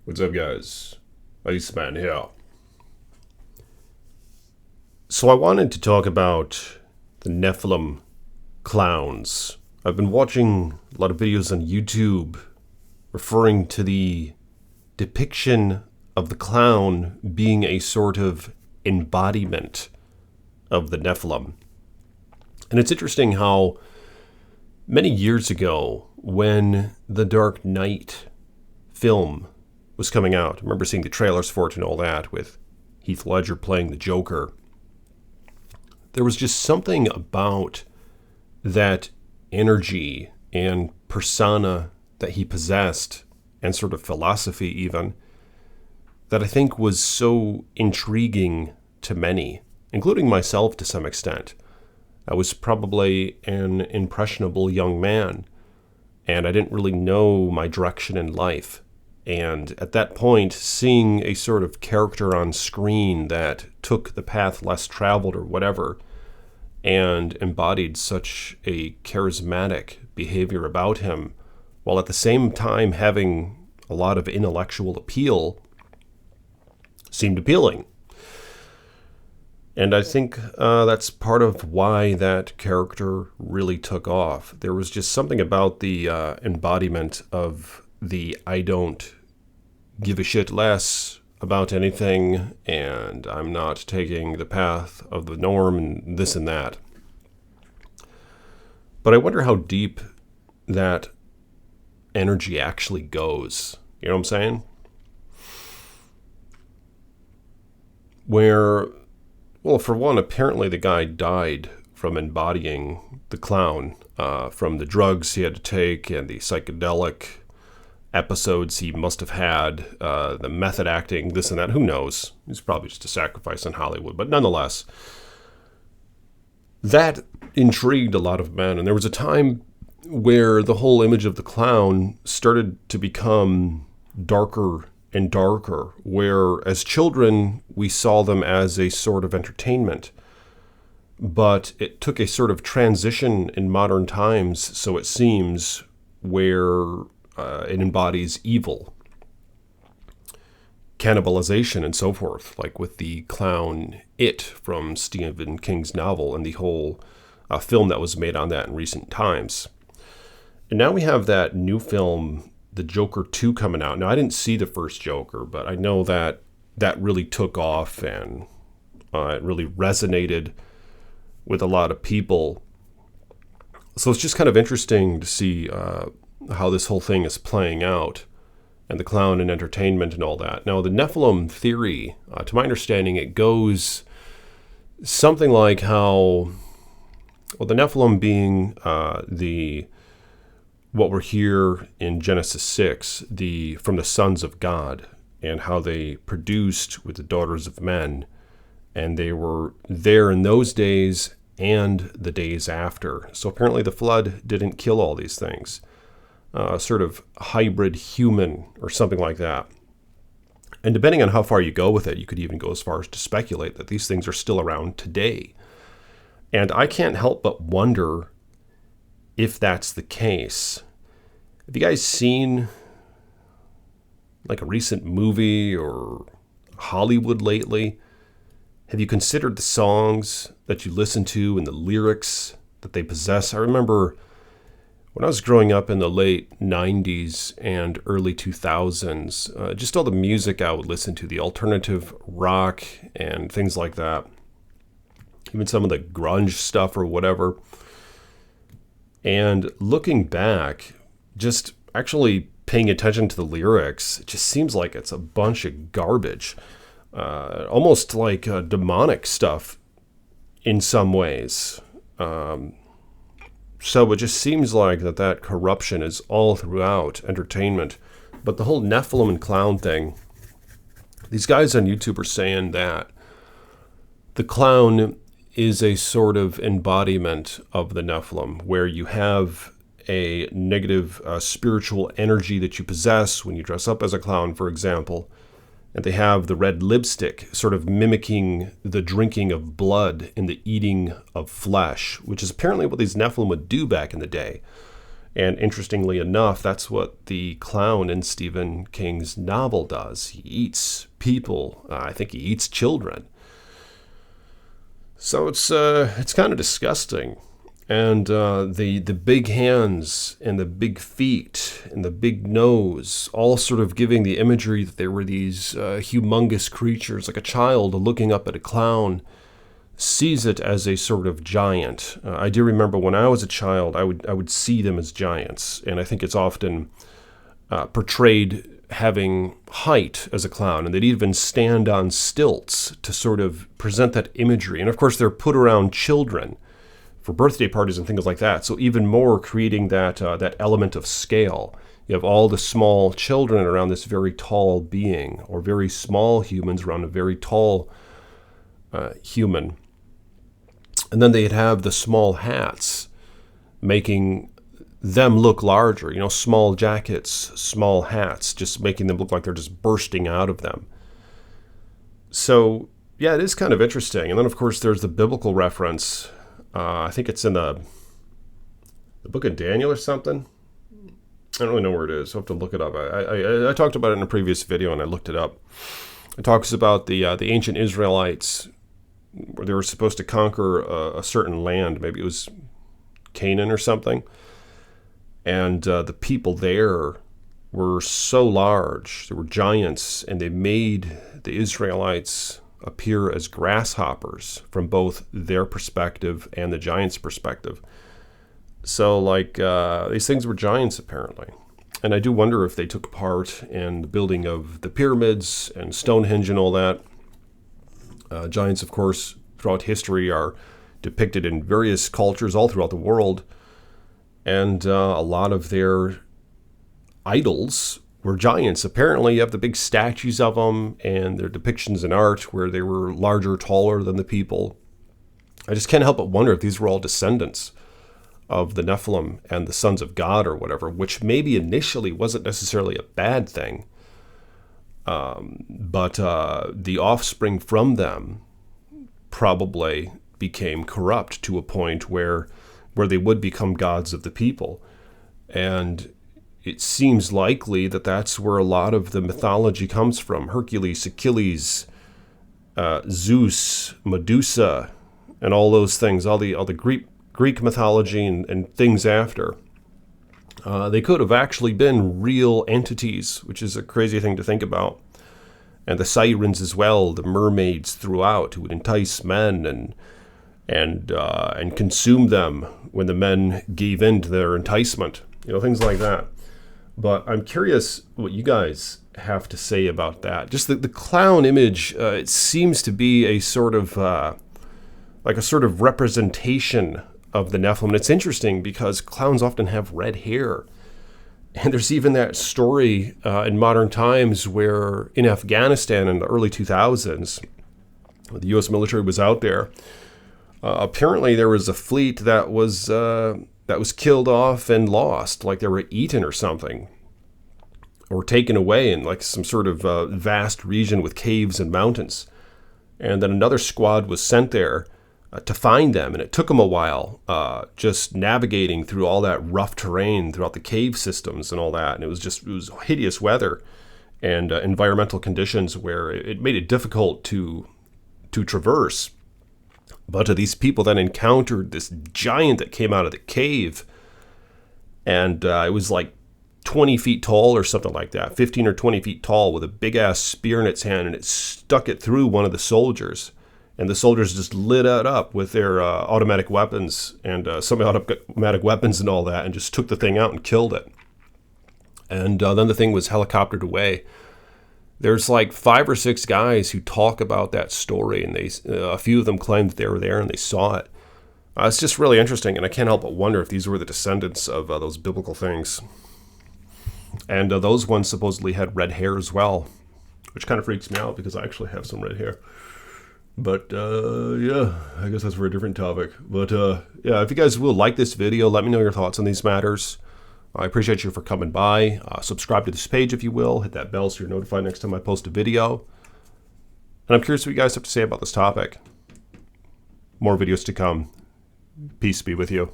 What's up, guys? Iceman here. So I wanted to talk about the Nephilim clowns. I've been watching a lot of videos on YouTube referring to the depiction of the clown being a sort of embodiment of the Nephilim. And it's interesting how many years ago, when the Dark Knight film was coming out, I remember seeing the trailers for it and all that, with Heath Ledger playing the Joker. There was just something about that energy and persona that he possessed, and sort of philosophy even, that I think was so intriguing to many, including myself to some extent. I was probably an impressionable young man, and I didn't really know my direction in life. And at that point, seeing a sort of character on screen that took the path less traveled or whatever, and embodied such a charismatic behavior about him, while at the same time having a lot of intellectual appeal, seemed appealing. And I think that's part of why that character really took off. There was just something about the embodiment of the I don't give a shit less about anything, and I'm not taking the path of the norm and this and that. But I wonder how deep that energy actually goes. You know what I'm saying? Where, well, for one, apparently the guy died from embodying the clown, from the drugs he had to take and the psychedelic episodes he must have had, the method acting, this and that. Who knows? He's probably just a sacrifice in Hollywood. But nonetheless, that intrigued a lot of men. And there was a time where the whole image of the clown started to become darker and darker, where as children we saw them as a sort of entertainment. But it took a sort of transition in modern times, so it seems, where it embodies evil, cannibalization, and so forth, like with the clown It from Stephen King's novel and the whole film that was made on that in recent times. And now we have that new film, The Joker 2, coming out. Now, I didn't see the first Joker, but I know that that really took off and it really resonated with a lot of people. So it's just kind of interesting to see how this whole thing is playing out, and the clown and entertainment and all that. Now, the Nephilim theory, to my understanding, it goes something like how, well, the Nephilim being what we're here in Genesis 6, from the sons of God, and how they produced with the daughters of men, and they were there in those days and the days after. So apparently the flood didn't kill all these things. Sort of hybrid human or something like that. And depending on how far you go with it, you could even go as far as to speculate that these things are still around today. And I can't help but wonder if that's the case. Have you guys seen like a recent movie or Hollywood lately? Have you considered the songs that you listen to and the lyrics that they possess? I remember when I was growing up in the late 90s and early 2000s, just all the music I would listen to, the alternative rock and things like that, even some of the grunge stuff or whatever. And looking back, just actually paying attention to the lyrics, it just seems like it's a bunch of garbage, almost like demonic stuff in some ways. So it just seems like that corruption is all throughout entertainment. But the whole Nephilim and clown thing, these guys on YouTube are saying that the clown is a sort of embodiment of the Nephilim, where you have a negative spiritual energy that you possess when you dress up as a clown, for example. And they have the red lipstick, sort of mimicking the drinking of blood and the eating of flesh, which is apparently what these Nephilim would do back in the day. And interestingly enough, that's what the clown in Stephen King's novel does. He eats people. I think he eats children. So it's kind of disgusting. And the big hands and the big feet and the big nose, all sort of giving the imagery that they were these humongous creatures, like a child looking up at a clown sees it as a sort of giant. I do remember when I was a child, I would see them as giants, and I think it's often portrayed having height as a clown, and they'd even stand on stilts to sort of present that imagery. And of course, they're put around children for birthday parties and things like that. So even more creating that element of scale. You have all the small children around this very tall being, or very small humans around a very tall human. And then they'd have the small hats, making them look larger. You know, small jackets, small hats, just making them look like they're just bursting out of them. So, yeah, it is kind of interesting. And then, of course, there's the biblical reference. I think it's in the book of Daniel or something. I don't really know where it is. I'll have to look it up. I talked about it in a previous video, and I looked it up. It talks about the ancient Israelites, where they were supposed to conquer a certain land. Maybe it was Canaan or something. And the people there were so large. They were giants, and they made the Israelites appear as grasshoppers from both their perspective and the giants' perspective. So, like, these things were giants, apparently. And I do wonder if they took part in the building of the pyramids and Stonehenge and all that. Giants, of course, throughout history are depicted in various cultures all throughout the world. And a lot of their idols were giants. Apparently, you have the big statues of them and their depictions in art where they were larger, taller than the people. I just can't help but wonder if these were all descendants of the Nephilim and the sons of God or whatever, which maybe initially wasn't necessarily a bad thing. But the offspring from them probably became corrupt to a point where they would become gods of the people. And it seems likely that that's where a lot of the mythology comes from. Hercules, Achilles, Zeus, Medusa, and all those things, all the Greek mythology and things after. They could have actually been real entities, which is a crazy thing to think about. And the sirens as well, the mermaids throughout, who would entice men and consume them when the men gave in to their enticement. You know, things like that. But I'm curious what you guys have to say about that. Just the clown image, it seems to be a sort of like a sort of representation of the Nephilim. And it's interesting because clowns often have red hair. And there's even that story in modern times where in Afghanistan in the early 2000s, the U.S. military was out there. Apparently there was a fleet that was killed off and lost, like they were eaten or something, or taken away in like some sort of vast region with caves and mountains. And then another squad was sent there to find them, and it took them a while just navigating through all that rough terrain throughout the cave systems and all that. And it was hideous weather and environmental conditions where it made it difficult to traverse. But these people then encountered this giant that came out of the cave, and it was like 20 feet tall or something like that, 15 or 20 feet tall, with a big-ass spear in its hand, and it stuck it through one of the soldiers. And the soldiers just lit it up with their automatic weapons and semi-automatic weapons and all that, and just took the thing out and killed it. And then the thing was helicoptered away. There's like 5 or 6 guys who talk about that story, and a few of them claim that they were there and they saw it. It's just really interesting, and I can't help but wonder if these were the descendants of those biblical things. And those ones supposedly had red hair as well, which kind of freaks me out because I actually have some red hair. But yeah, I guess that's for a different topic. But yeah, if you guys will like this video, let me know your thoughts on these matters. I appreciate you for coming by. Subscribe to this page if you will. Hit that bell so you're notified next time I post a video. And I'm curious what you guys have to say about this topic. More videos to come. Peace be with you.